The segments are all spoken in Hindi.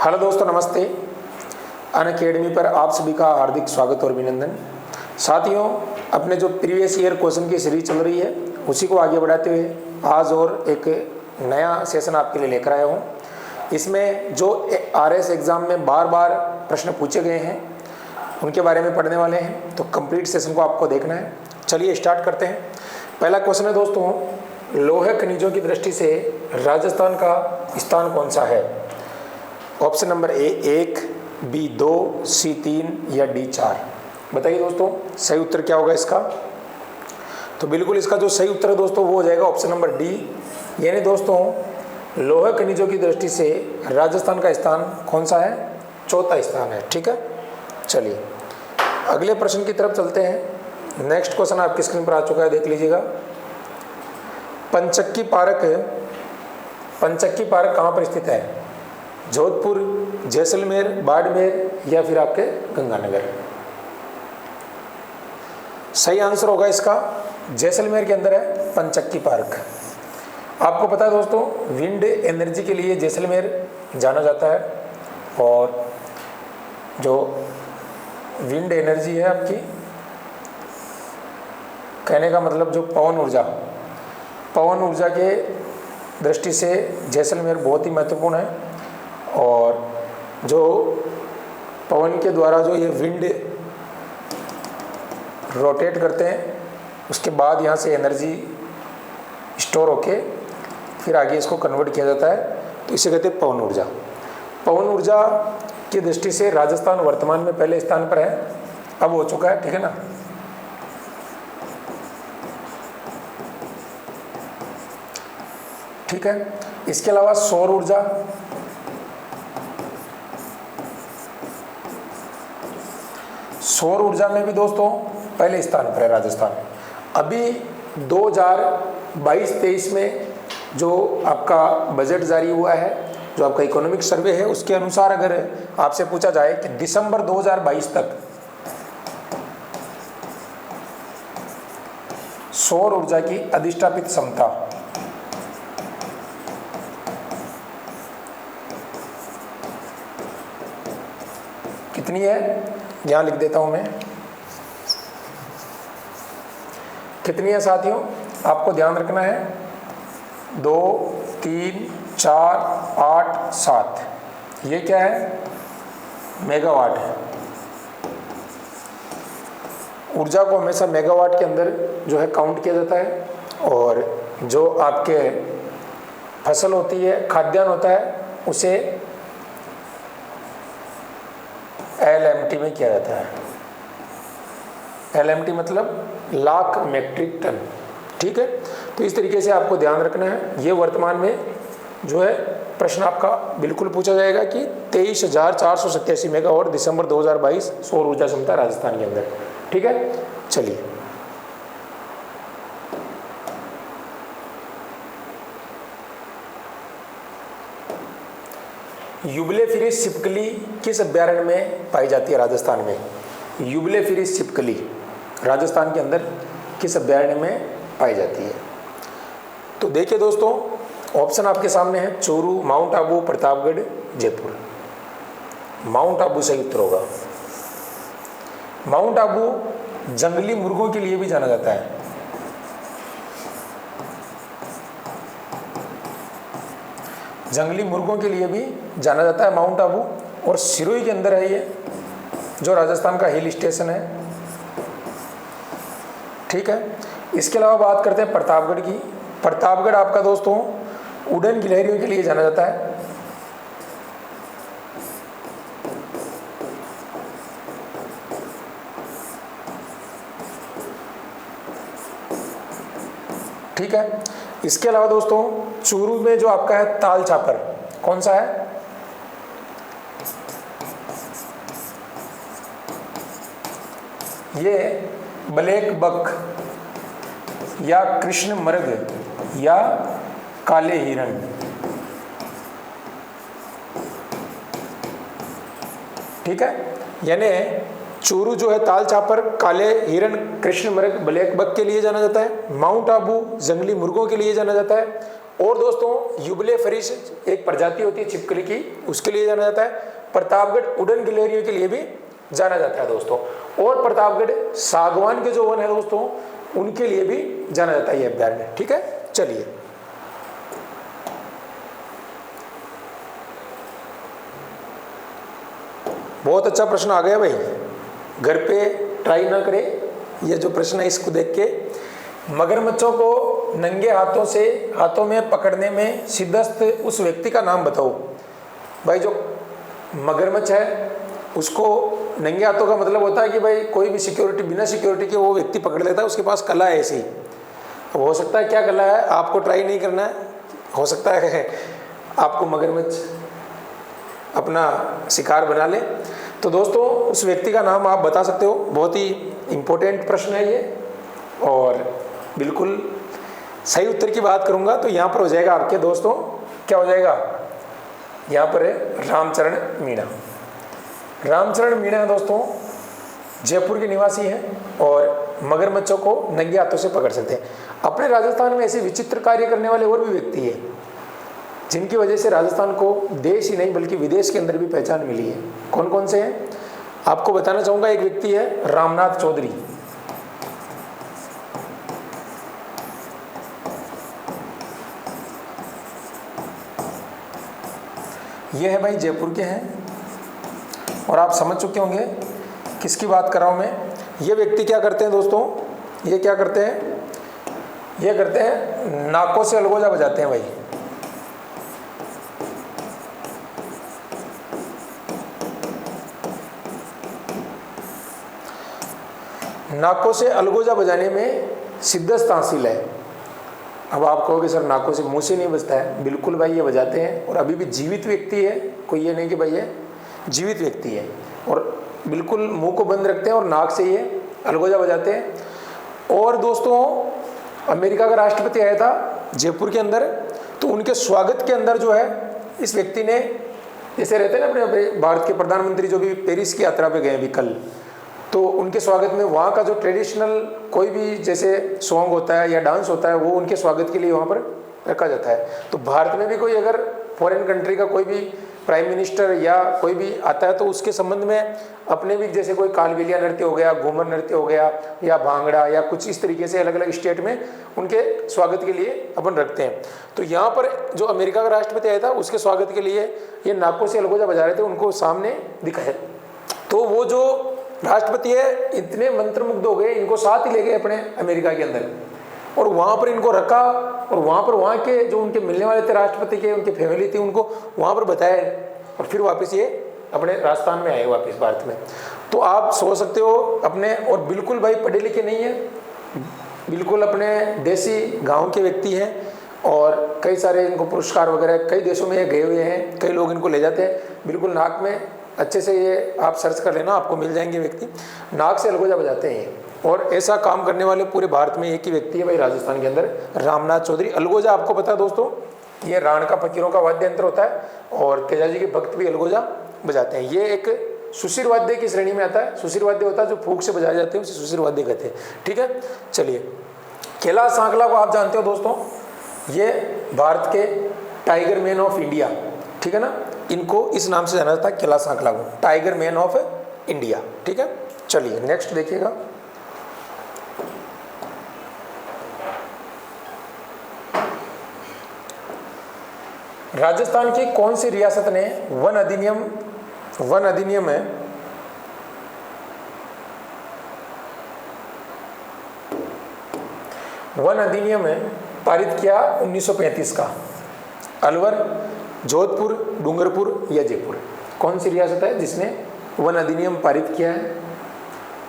हेलो दोस्तों, नमस्ते। अनअकैडमी पर आप सभी का हार्दिक स्वागत और अभिनंदन। साथियों, अपने जो प्रीवियस ईयर क्वेश्चन की सीरीज चल रही है उसी को आगे बढ़ाते हुए आज और एक नया सेशन आपके लिए लेकर आया हूँ। इसमें जो आरएस एग्ज़ाम में बार बार प्रश्न पूछे गए हैं उनके बारे में पढ़ने वाले हैं, तो कंप्लीट सेशन को आपको देखना है। चलिए स्टार्ट करते हैं। पहला क्वेश्चन है दोस्तों, लोहे खनिजों की दृष्टि से राजस्थान का स्थान कौन सा है? ऑप्शन नंबर ए 1, बी 2, सी 3 या डी 4। बताइए दोस्तों, सही उत्तर क्या होगा इसका? तो बिल्कुल इसका जो सही उत्तर है दोस्तों वो हो जाएगा ऑप्शन नंबर डी, यानी दोस्तों लोहे खनिजों की दृष्टि से राजस्थान का स्थान कौन सा है? चौथा स्थान है। ठीक है, चलिए अगले प्रश्न की तरफ चलते हैं। नेक्स्ट क्वेश्चन आपकी स्क्रीन पर आ चुका है, देख लीजिएगा। पंचक्की पार्क कहाँ पर स्थित है? जोधपुर, जैसलमेर, बाड़मेर या फिर आपके गंगानगर? सही आंसर होगा इसका जैसलमेर के अंदर है पंचक्की पार्क। आपको पता है दोस्तों, विंड एनर्जी के लिए जैसलमेर जाना जाता है, और जो विंड एनर्जी है आपकी, कहने का मतलब जो पवन ऊर्जा के दृष्टि से जैसलमेर बहुत ही महत्वपूर्ण है। और जो पवन के द्वारा जो ये विंड रोटेट करते हैं उसके बाद यहाँ से एनर्जी स्टोर होके फिर आगे इसको कन्वर्ट किया जाता है, तो इसे कहते हैं पवन ऊर्जा। पवन ऊर्जा की दृष्टि से राजस्थान वर्तमान में पहले स्थान पर है, अब हो चुका है। ठीक है ना? ठीक है, इसके अलावा सौर ऊर्जा में भी दोस्तों पहले स्थान पर है राजस्थान। अभी 2022-23 में जो आपका बजट जारी हुआ है, जो आपका इकोनॉमिक सर्वे है, उसके अनुसार अगर आपसे पूछा जाए कि दिसंबर 2022 तक सौर ऊर्जा की अधिष्ठापित क्षमता कितनी है? यहाँ लिख देता हूं मैं, कितनी है साथियों? आपको ध्यान रखना है 2, 3, 4, 8, 7। ये क्या है? मेगावाट है। ऊर्जा को हमेशा मेगावाट के अंदर जो है काउंट किया जाता है, और जो आपके फसल होती है, खाद्यान्न होता है, उसे LMT में किया जाता है। LMT मतलब लाख मेट्रिक टन। ठीक है, तो इस तरीके से आपको ध्यान रखना है। ये वर्तमान में जो है प्रश्न आपका बिल्कुल पूछा जाएगा कि 23,487 मेगावाट दिसंबर 2022 सौर ऊर्जा क्षमता राजस्थान के अंदर। ठीक है, चलिए यूबलेफिरिस छिपकली किस अभ्यारण्य में पाई जाती है राजस्थान में? यूबलेफिरिस छिपकली राजस्थान के अंदर किस अभ्यारण्य में पाई जाती है? तो देखिए दोस्तों, ऑप्शन आपके सामने है चोरू, माउंट आबू, प्रतापगढ़, जयपुर। माउंट आबू सही उत्तर होगा। माउंट आबू जंगली मुर्गों के लिए भी जाना जाता है। जंगली मुर्गों के लिए भी जाना जाता है माउंट आबू, और सिरोही के अंदर है ये, जो राजस्थान का हिल स्टेशन है। ठीक है, इसके अलावा बात करते हैं प्रतापगढ़ की। प्रतापगढ़ आपका दोस्तों उड़न गिलहरियों के लिए जाना जाता है। ठीक है, इसके अलावा दोस्तों चूरू में जो आपका है ताल छापर, कौन सा है? ये ब्लैक बक या कृष्ण मृग या काले हिरण। ठीक है, यानी चूरू जो है ताल छापर, काले हिरण, कृष्ण मृग, ब्लैक बक के लिए जाना जाता है। माउंट आबू जंगली मुर्गों के लिए जाना जाता है, और दोस्तों युबले फरिश एक प्रजाति होती है छिपकली की, उसके लिए जाना जाता है। प्रतापगढ़ उड़न गिलहरियों के लिए भी जाना जाता है दोस्तों। और प्रतापगढ़ सागवान के जो वन है दोस्तों, उनके लिए भी जाना जाता है ये अभ्यारण्य। ठीक है, चलिए बहुत अच्छा प्रश्न आ गया भाई, घर पे ट्राई ना करें ये जो प्रश्न है इसको देख के। मगरमच्छों को नंगे हाथों में पकड़ने में सिद्धस्त उस व्यक्ति का नाम बताओ। भाई जो मगरमच्छ है उसको नंगे हाथों का मतलब होता है कि भाई कोई भी सिक्योरिटी, बिना सिक्योरिटी के वो व्यक्ति पकड़ लेता है, उसके पास कला है ऐसी। अब हो सकता है क्या कला है आपको ट्राई नहीं करना है, हो सकता है आपको मगरमच्छ अपना शिकार बना ले। तो दोस्तों उस व्यक्ति का नाम आप बता सकते हो। बहुत ही इम्पोर्टेंट प्रश्न है ये, और बिल्कुल सही उत्तर की बात करूंगा तो यहाँ पर हो जाएगा आपके दोस्तों, क्या हो जाएगा, यहाँ पर है रामचरण मीणा। रामचरण मीणा दोस्तों जयपुर के निवासी हैं और मगरमच्छों को नंगे हाथों से पकड़ सकते हैं। अपने राजस्थान में ऐसे विचित्र कार्य करने वाले और भी व्यक्ति हैं जिनकी वजह से राजस्थान को देश ही नहीं बल्कि विदेश के अंदर भी पहचान मिली है। कौन कौन से हैं आपको बताना चाहूंगा। एक व्यक्ति है रामनाथ चौधरी, ये है भाई जयपुर के हैं और आप समझ चुके होंगे किसकी बात कर रहा हूं मैं। ये व्यक्ति क्या करते हैं दोस्तों, ये क्या करते हैं, ये करते हैं नाकों से अलगोजा बजाते हैं भाई। नाकों से अलगोजा बजाने में सिद्धस्त हासिल है। अब आप कहोगे सर नाकों से, मुंह से नहीं बजता है। बिल्कुल भाई ये बजाते हैं और अभी भी जीवित व्यक्ति है, कोई ये नहीं कि भाई ये जीवित व्यक्ति है, और बिल्कुल मुंह को बंद रखते हैं और नाक से ये अलगोजा बजाते हैं। और दोस्तों अमेरिका का राष्ट्रपति आया था जयपुर के अंदर, तो उनके स्वागत के अंदर जो है इस व्यक्ति ने, जैसे रहते हैं ना अपने भारत के प्रधानमंत्री जो भी पेरिस की यात्रा पे गए अभी कल, तो उनके स्वागत में वहाँ का जो ट्रेडिशनल कोई भी जैसे सॉन्ग होता है या डांस होता है वो उनके स्वागत के लिए वहाँ पर रखा जाता है। तो भारत में भी कोई अगर फॉरेन कंट्री का कोई भी प्राइम मिनिस्टर या कोई भी आता है तो उसके संबंध में अपने भी जैसे कोई कालबेलिया नृत्य हो गया, घूमर नृत्य हो गया या भांगड़ा या कुछ इस तरीके से अलग अलग स्टेट में उनके स्वागत के लिए अपन रखते हैं। तो यहाँ पर जो अमेरिका का राष्ट्रपति आया था उसके स्वागत के लिए ये नाकों से अलगोजा बजा रहे थे, उनको सामने दिखाया। तो वो जो राष्ट्रपति है इतने मंत्रमुग्ध हो गए, इनको साथ ही ले गए अपने अमेरिका के अंदर और वहाँ पर इनको रखा, और वहाँ के जो उनके मिलने वाले थे राष्ट्रपति के, उनकी फैमिली थी, उनको वहाँ पर बताया और फिर वापस ये अपने राजस्थान में आए वापस भारत में। तो आप सोच सकते हो अपने, और बिल्कुल भाई पढ़े लिखे नहीं है, बिल्कुल अपने देसी गाँव के व्यक्ति हैं और कई सारे इनको पुरस्कार वगैरह कई देशों में ये गए हुए हैं, कई लोग इनको ले जाते हैं। बिल्कुल नाक में अच्छे से ये आप सर्च कर लेना आपको मिल जाएंगे व्यक्ति, नाक से अलगोजा बजाते हैं और ऐसा काम करने वाले पूरे भारत में एक ही व्यक्ति है भाई राजस्थान के अंदर, रामनाथ चौधरी। अलगोजा आपको पता है दोस्तों ये राण का फकीरों का वाद्य यंत्र होता है और तेजाजी के भक्त भी अलगोजा बजाते हैं। ये एक सुशिर वाद्य की श्रेणी में आता है। सुशिर वाद्य होता है जो फूंक से बजाए जाते हैं उसे सुशिर वाद्य कहते हैं। ठीक है, चलिए कैलाश सांकला को आप जानते हो दोस्तों, ये भारत के टाइगर मैन ऑफ इंडिया, ठीक है ना, इनको इस नाम से जाना जाता है कैलाश सांकला को, टाइगर मैन ऑफ इंडिया। ठीक है, चलिए नेक्स्ट देखिएगा। राजस्थान की कौन सी रियासत ने वन अधिनियम है पारित किया 1935 का? अलवर, जोधपुर, डूंगरपुर या जयपुर? कौन सी रियासत है जिसने वन अधिनियम पारित किया है?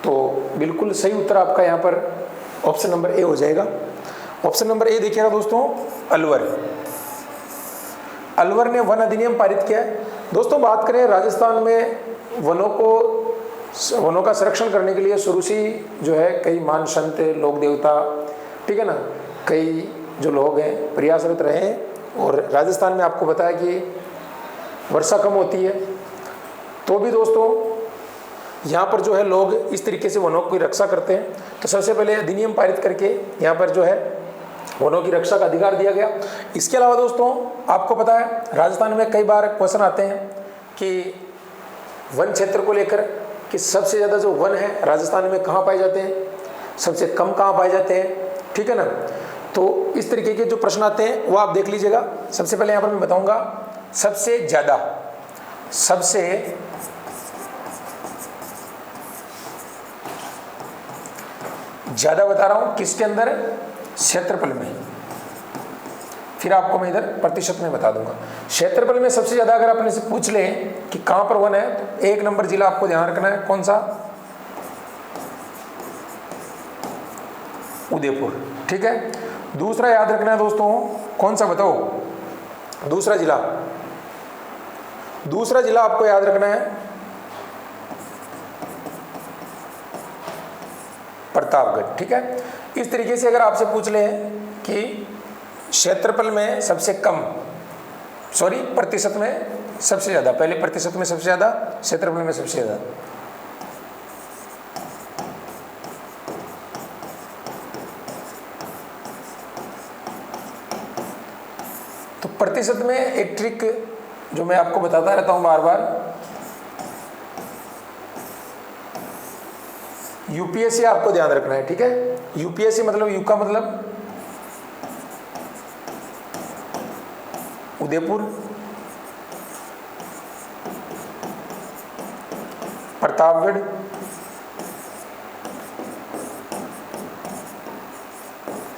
तो बिल्कुल सही उत्तर आपका यहाँ पर ऑप्शन नंबर ए हो जाएगा। ऑप्शन नंबर ए देखिएगा दोस्तों, अलवर ने वन अधिनियम पारित किया है। दोस्तों बात करें राजस्थान में वनों का संरक्षण करने के लिए शुरू से जो है कई महान संत, लोक देवता, ठीक है ना, कई जो लोग हैं प्रयासरत रहे हैं। और राजस्थान में आपको बताया कि वर्षा कम होती है, तो भी दोस्तों यहाँ पर जो है लोग इस तरीके से वनों की रक्षा करते हैं। तो सबसे पहले अधिनियम पारित करके यहाँ पर जो है वनों की रक्षा का अधिकार दिया गया। इसके अलावा दोस्तों आपको पता है राजस्थान में कई बार क्वेश्चन आते हैं कि वन क्षेत्र को लेकर कि सबसे ज़्यादा जो वन है राजस्थान में कहाँ पाए जाते हैं, सबसे कम कहाँ पाए जाते हैं, ठीक है ना। तो इस तरीके के जो प्रश्न आते हैं वो आप देख लीजिएगा। सबसे पहले यहाँ पर मैं बताऊँगा सबसे ज़्यादा बता रहा हूँ किसके अंदर, क्षेत्रफल में। फिर आपको मैं इधर प्रतिशत में बता दूंगा। क्षेत्रफल में सबसे ज्यादा अगर अपने से पूछ ले कि कहां पर वन है, तो 1 नंबर जिला आपको ध्यान रखना है, कौन सा, उदयपुर, ठीक है। दूसरा याद रखना है दोस्तों, कौन सा बताओ, दूसरा जिला आपको याद रखना है प्रतापगढ़, ठीक है। इस तरीके से अगर आपसे पूछ ले कि क्षेत्रफल में सबसे कम, प्रतिशत में सबसे ज्यादा, पहले प्रतिशत में सबसे ज्यादा, क्षेत्रफल में सबसे ज्यादा, तो प्रतिशत में एक ट्रिक जो मैं आपको बताता रहता हूं बार बार, यूपीएससी आपको ध्यान रखना है, ठीक है। यूपीएससी मतलब यू का मतलब उदयपुर, प्रतापगढ़,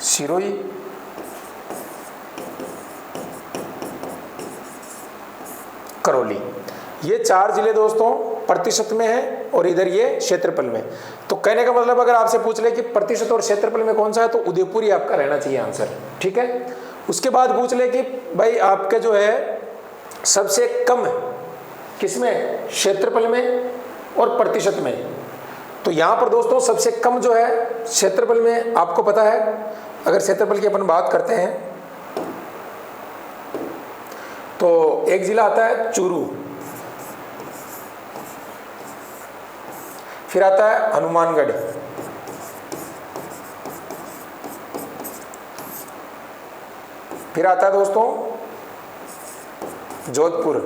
सिरोही, करौली, ये 4 जिले दोस्तों प्रतिशत में है और इधर ये क्षेत्रफल में। तो कहने का मतलब अगर आपसे पूछ ले कि प्रतिशत और क्षेत्रफल में कौन सा है, तो उदयपुर ही आपका रहना चाहिए आंसर, ठीक है। उसके बाद पूछ ले कि भाई आपके जो है सबसे कम किसमें, क्षेत्रफल में और प्रतिशत में, तो यहां पर दोस्तों सबसे कम जो है क्षेत्रफल में आपको पता है। अगर क्षेत्रफल की अपन बात करते हैं तो एक जिला आता है चूरू, फिर आता है हनुमानगढ़, फिर आता है दोस्तों जोधपुर,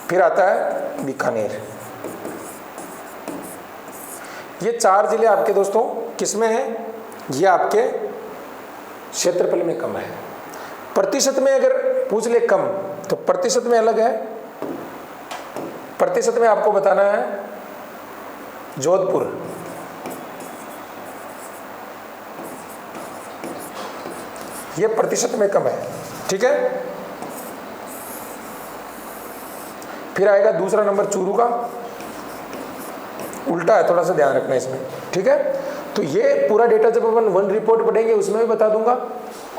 फिर आता है बीकानेर। ये 4 जिले आपके दोस्तों किसमें हैं, ये आपके क्षेत्रफल में कम है। प्रतिशत में अगर पूछ ले कम, तो प्रतिशत में अलग है। प्रतिशत में आपको बताना है जोधपुर, ये प्रतिशत में कम है, ठीक है। फिर आएगा दूसरा नंबर चूरू का, उल्टा है, थोड़ा सा ध्यान रखना इसमें, ठीक है। तो ये पूरा डेटा जब अपन वन रिपोर्ट पढ़ेंगे उसमें भी बता दूंगा,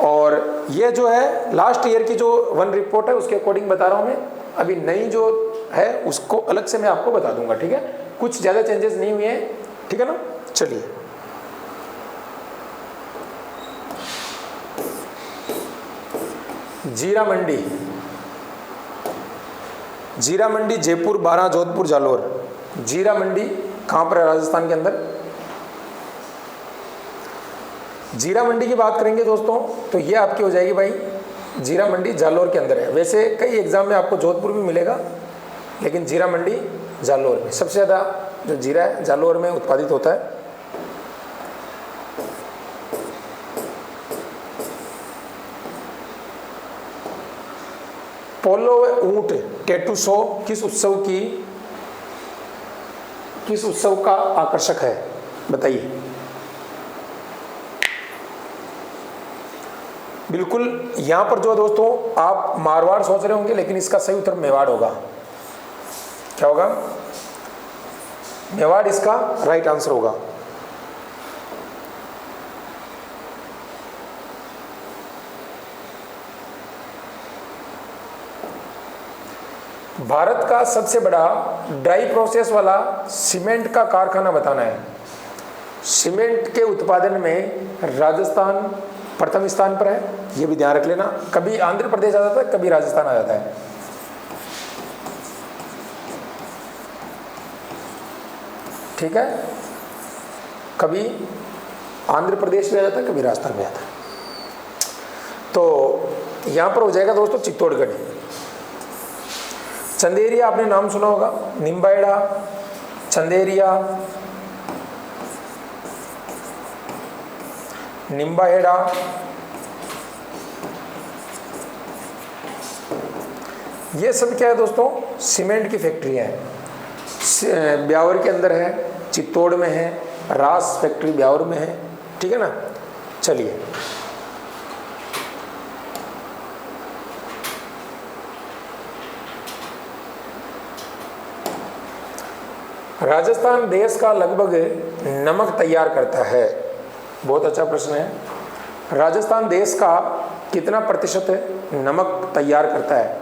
और ये जो है लास्ट ईयर की जो वन रिपोर्ट है उसके अकॉर्डिंग बता रहा हूं मैं। अभी नई जो है उसको अलग से मैं आपको बता दूंगा, ठीक है। कुछ ज़्यादा चेंजेस नहीं हुए हैं, ठीक है ना। चलिए जीरा मंडी, जयपुर, बारां, जोधपुर, जालोर। जीरा मंडी कहाँ पर है राजस्थान के अंदर। जीरा मंडी की बात करेंगे दोस्तों तो ये आपकी हो जाएगी भाई, जीरा मंडी जालोर के अंदर है। वैसे कई एग्जाम में आपको जोधपुर भी मिलेगा, लेकिन जीरा मंडी जालोर में सबसे ज़्यादा जो जीरा है जालोर में उत्पादित होता है। पोलो ऊंट टेटू शो किस उत्सव का आकर्षक है, बताइए। बिल्कुल यहां पर जो दोस्तों आप मारवाड़ सोच रहे होंगे, लेकिन इसका सही उत्तर मेवाड़ होगा। क्या होगा, मेवाड़ इसका राइट आंसर होगा। भारत का सबसे बड़ा ड्राई प्रोसेस वाला सीमेंट का कारखाना बताना है। सीमेंट के उत्पादन में राजस्थान प्रथम स्थान पर है, ये भी ध्यान रख लेना। कभी आंध्र प्रदेश आ जाता है, कभी राजस्थान आ जाता है। ठीक है, कभी आंध्र प्रदेश में आ जाता है, कभी राजस्थान में आता है। तो यहाँ पर हो जाएगा दोस्तों चित्तौड़गढ़। चंदेरिया आपने नाम सुना होगा, निम्बाहेड़ा, चंदेरिया, निम्बाहेड़ा, ये सब क्या है दोस्तों, सीमेंट की फैक्ट्रियाँ हैं। ब्यावर के अंदर है, चित्तौड़ में है, रास फैक्ट्री ब्यावर में है, ठीक है ना। चलिए, राजस्थान देश का लगभग नमक तैयार करता है। बहुत अच्छा प्रश्न है। राजस्थान देश का कितना प्रतिशत नमक तैयार करता है?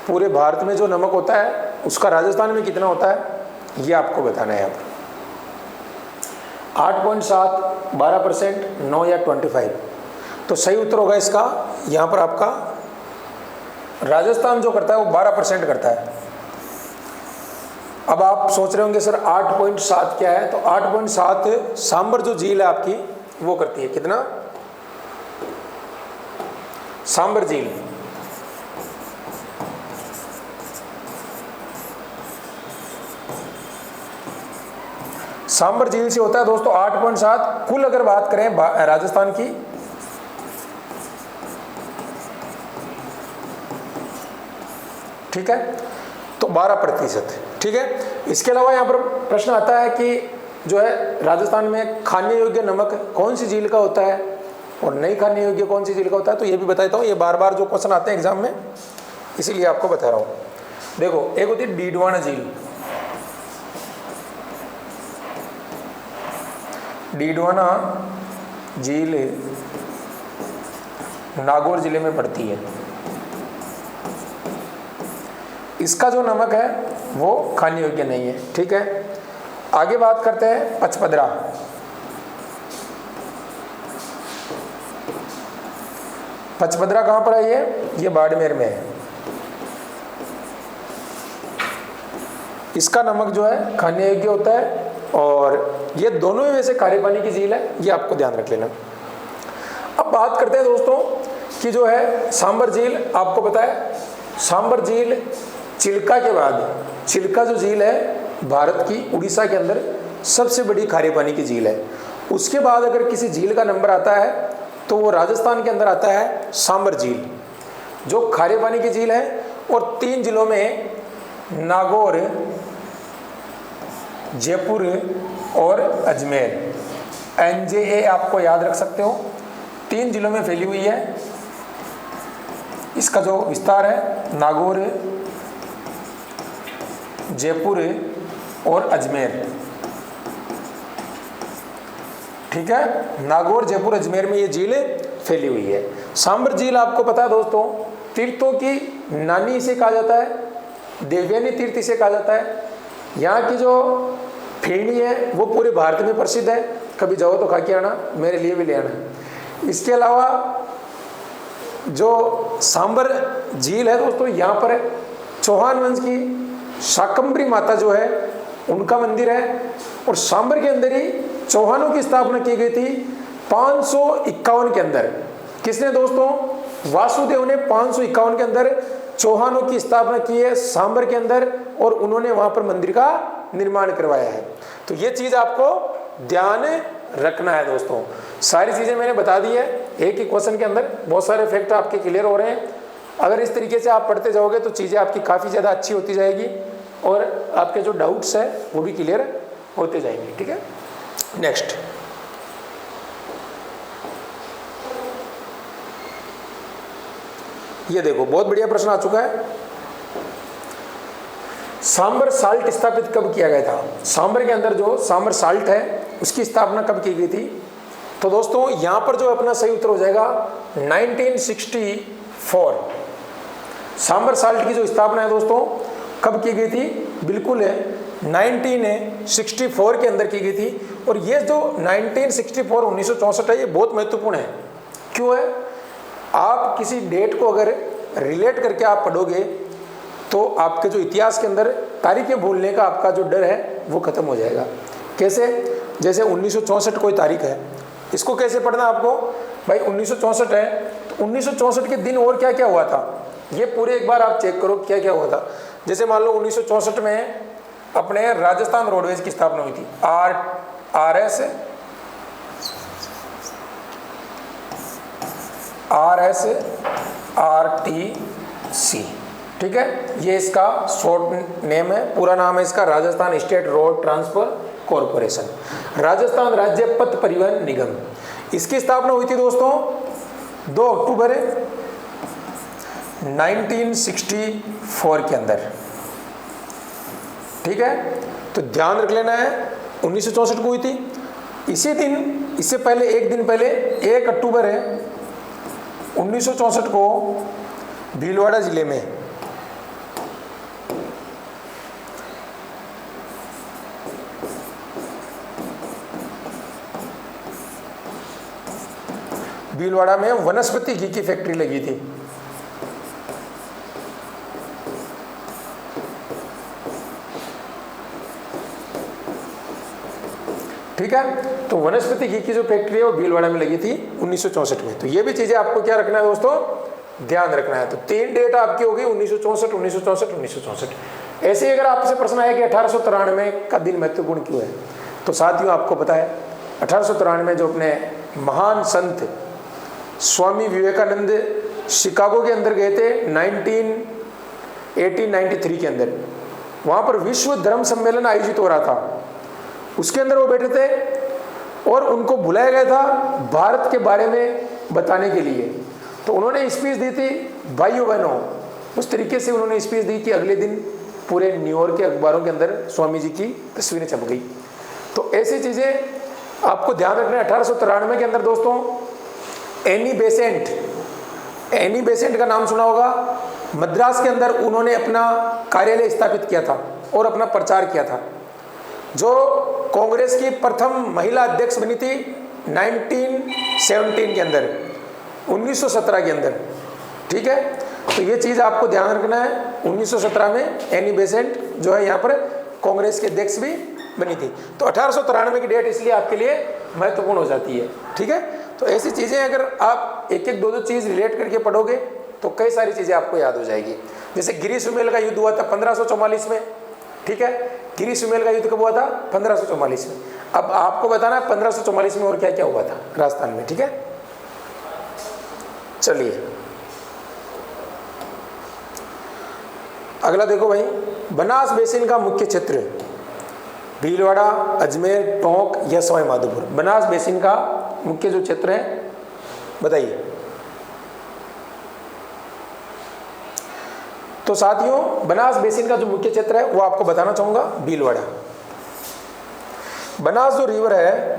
पूरे भारत में जो नमक होता है उसका राजस्थान में कितना होता है, ये आपको बताना है। यहाँ पर 8.7, 12%, 9 या 25। तो सही उत्तर होगा इसका यहाँ पर आपका राजस्थान जो करता है वो 12% करता है। अब आप सोच रहे होंगे सर 8.7 क्या है, तो 8.7 सांबर जो झील है आपकी वो करती है। कितना? सांबर झील, सांबर झील से होता है दोस्तों 8.7। कुल अगर बात करें राजस्थान की, ठीक है, तो 12%, ठीक है। इसके अलावा यहाँ पर प्रश्न आता है कि जो है राजस्थान में खाने योग्य नमक कौन सी झील का होता है और नहीं खाने योग्य कौन सी झील का होता है, तो ये भी बताता हूँ। ये बार बार जो क्वेश्चन आते हैं एग्जाम में, इसीलिए आपको बता रहा हूँ। देखो, एक होती है डीडवाना झील। डीडवाना झील नागौर जिले में पड़ती है। इसका जो नमक है वो खाने योग्य नहीं है, ठीक है। आगे बात करते हैं पचपदरा। पचपदरा कहाँ पर है? ये बाड़मेर में है। इसका नमक जो है खाने योग्य होता है और ये दोनों ही में से खारे पानी की झील है, ये आपको ध्यान रख लेना। अब बात करते हैं दोस्तों कि जो है सांबर झील, आपको पता है सांबर झील चिल्का के बाद, चिल्का जो झील है भारत की उड़ीसा के अंदर सबसे बड़ी खारे पानी की झील है। उसके बाद अगर किसी झील का नंबर आता है तो वो राजस्थान के अंदर आता है सांबर झील, जो खारे पानी की झील है। और 3 जिलों में नागौर, जयपुर और अजमेर, NJA आपको याद रख सकते हो, 3 जिलों में फैली हुई है। इसका जो विस्तार है नागौर, जयपुर और अजमेर, ठीक है। नागौर, जयपुर, अजमेर में ये झील फैली हुई है। सांबर झील आपको पता है दोस्तों, तीर्थों की नानी इसे कहा जाता है, देवयानी तीर्थ इसे कहा जाता है। यहाँ की जो फेणी है वो पूरे भारत में प्रसिद्ध है। कभी जाओ तो खा के आना, मेरे लिए भी ले आना। इसके अलावा जो सांबर झील है दोस्तों, यहाँ पर चौहान वंश की शाकंभरी माता जो है उनका मंदिर है। और सांबर के अंदर ही चौहानों की स्थापना की गई थी 551 के अंदर। किसने दोस्तों? वासुदेव ने 551 के अंदर चौहानों की स्थापना की है सांबर के अंदर, और उन्होंने वहां पर मंदिर का निर्माण करवाया है। तो ये चीज आपको ध्यान रखना है दोस्तों। सारी चीजें मैंने बता दी है, एक ही क्वेश्चन के अंदर बहुत सारे फैक्ट आपके क्लियर हो रहे हैं। अगर इस तरीके से आप पढ़ते जाओगे तो चीज़ें आपकी काफ़ी ज़्यादा अच्छी होती जाएगी और आपके जो डाउट्स हैं वो भी क्लियर होते जाएंगे, ठीक है। नेक्स्ट, ये देखो बहुत बढ़िया प्रश्न आ चुका है। सांबर साल्ट स्थापित कब किया गया था? सांबर के अंदर जो सांबर साल्ट है उसकी स्थापना कब की गई थी? तो दोस्तों यहाँ पर जो अपना सही उत्तर हो जाएगा 1964। सांबर साल्ट की जो स्थापना है दोस्तों कब की गई थी? बिल्कुल 1964 के अंदर की गई थी। और ये जो 1964 1964 है ये बहुत महत्वपूर्ण है। क्यों है? आप किसी डेट को अगर रिलेट करके आप पढ़ोगे तो आपके जो इतिहास के अंदर तारीखें भूलने का आपका जो डर है वो खत्म हो जाएगा। कैसे? जैसे 1964 कोई तारीख है, इसको कैसे पढ़ना आपको? भाई 1964 है तो 1964 के दिन और क्या क्या हुआ था ये पूरे एक बार आप चेक करो क्या क्या हुआ था। जैसे मान लो 1964 में अपने राजस्थान रोडवेज की स्थापना हुई थी, RSRTC, ठीक है, ये इसका शॉर्ट नेम है, पूरा नाम है इसका Rajasthan state road transport corporation, Rajasthan राज्य पथ परिवहन निगम। इसकी स्थापना हुई थी दोस्तों 2 अक्टूबर 1964 के अंदर, ठीक है। तो ध्यान रख लेना है 1964 को हुई थी। इसी दिन, इससे पहले एक दिन पहले 1 अक्टूबर 1964 को भीलवाड़ा जिले में भीलवाड़ा में वनस्पति घी की फैक्ट्री लगी थी। ठीक है, तो वनस्पति घी की जो फैक्ट्री है वो भीलवाड़ा में लगी थी 1964 में। तो ये भी चीजें आपको क्या रखना है दोस्तों, ध्यान रखना है। तो 3 डेट आपकी होगी 1964, 1964, 1964। ऐसे ही अगर आपसे प्रश्न आया कि 1893 का दिन महत्वपूर्ण क्यों है, तो साथियों आपको पता है 1893 में जो अपने महान संत स्वामी विवेकानंद शिकागो के अंदर गए थे 1893 के अंदर, वहां पर विश्व धर्म सम्मेलन आयोजित हो रहा था, उसके अंदर वो बैठे थे और उनको बुलाया गया था भारत के बारे में बताने के लिए। तो उन्होंने स्पीच दी थी भाइयों बहनों, उस तरीके से उन्होंने स्पीच दी कि अगले दिन पूरे न्यूयॉर्क के अखबारों के अंदर स्वामी जी की तस्वीरें छप गई। तो ऐसी चीजें आपको ध्यान रखना है। 1893 के अंदर दोस्तों एनी बेसेंट का नाम सुना होगा, मद्रास के अंदर उन्होंने अपना कार्यालय स्थापित किया था और अपना प्रचार किया था। जो कांग्रेस की प्रथम महिला अध्यक्ष बनी थी 1917 के अंदर, 1917 के अंदर, ठीक है। तो ये चीज आपको ध्यान रखना है। 1917 में एनी बेसेंट जो है यहाँ पर कांग्रेस के अध्यक्ष भी बनी थी। तो 1893 की डेट इसलिए आपके लिए महत्वपूर्ण हो जाती है, ठीक है। तो ऐसी चीजें अगर आप एक एक दो चीज रिलेट करके पढ़ोगे तो कई सारी चीजें आपको याद हो जाएगी। जैसे गिरी सुमेल का युद्ध हुआ था 1544 में, ठीक है। गिरी सुमेल का युद्ध कब हुआ था? 1544 में। अब आपको बताना है 1544 में और क्या क्या हुआ था राजस्थान में, ठीक है। चलिए अगला देखो भाई, बनास बेसिन का मुख्य क्षेत्र भीलवाड़ा, अजमेर, टोंक या सवाई माधोपुर। बनास बेसिन का मुख्य जो क्षेत्र है बताइए। तो साथियों बनास बेसिन का जो मुख्य क्षेत्र है वो आपको बताना चाहूंगा भीलवाड़ा। बनास जो रिवर है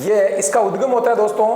ये इसका उद्गम होता है दोस्तों